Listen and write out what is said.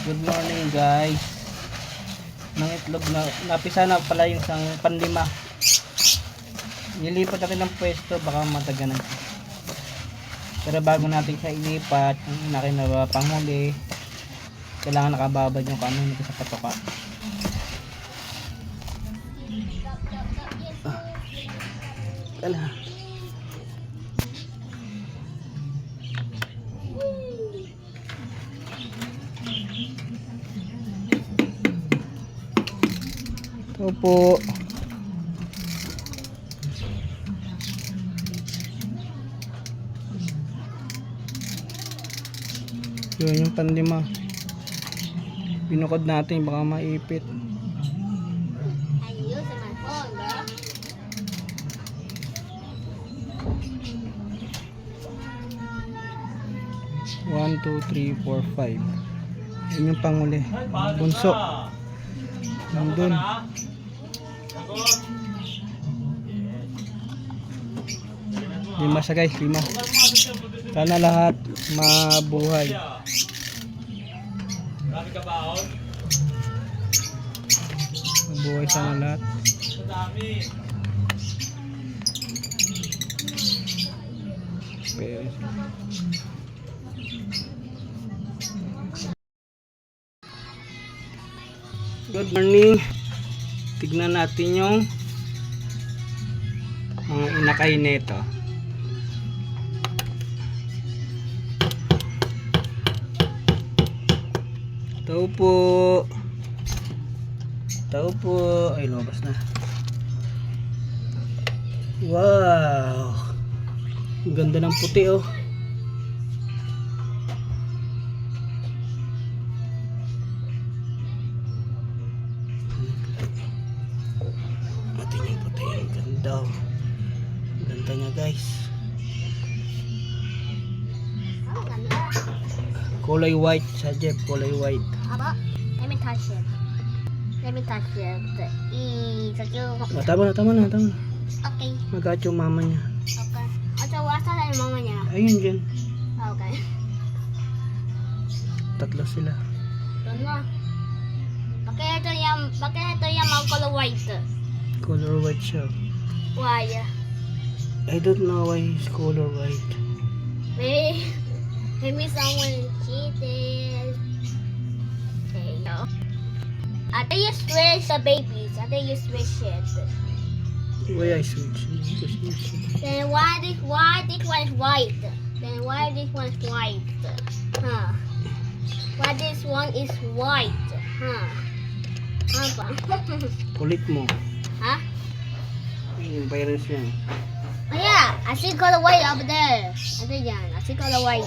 Good morning guys. Nang itlog na napisa na pala yung isang panlima. Nilipat natin ng pwesto, baka mataganan. Pero bago natin siya ilipat, yung inakin na panghuli, kailangan nakababad yung kanon nito sa patoka. Kala. Ito po. Yun yung panlima. Binukod natin baka maipit. Ayun sa my phone, bro. One, two, three, four, five. Yun yung panguli. Bunso. Nandun. Lima siya guys, lima. Sana lahat mabuhay. Mabuhay sana lahat. Good morning. Tignan natin yung mga inakay nito. Tao po. Tao po. Ay, lumabas na. Wow. Ang ganda ng puti oh. Atin yung puti. Ang ganda oh. Ang ganda niya guys. Oh, ganda. Kulay white sa Jeff. Kulay white. Aba, let me touch it. Let me touch it. Oh, tama na. Okay. Magat yung mama niya. Okay. At wasa na yung mama niya. Ayun dyan. Okay. Tatlo sila. Ito na. Bakit ito yung mga color white? Color white siya. Why? I don't know why he's color white. Maybe someone cheated. Okay, no. I think you switch the babies. I think you switch it. Why I switch? Then why this one is white? Then why this one is white? Huh? Why this one is white? Huh? Apa? Kulit mo. Huh? Yung virus yan. Oh yeah, I see color white over there. I think yeah, I see color white.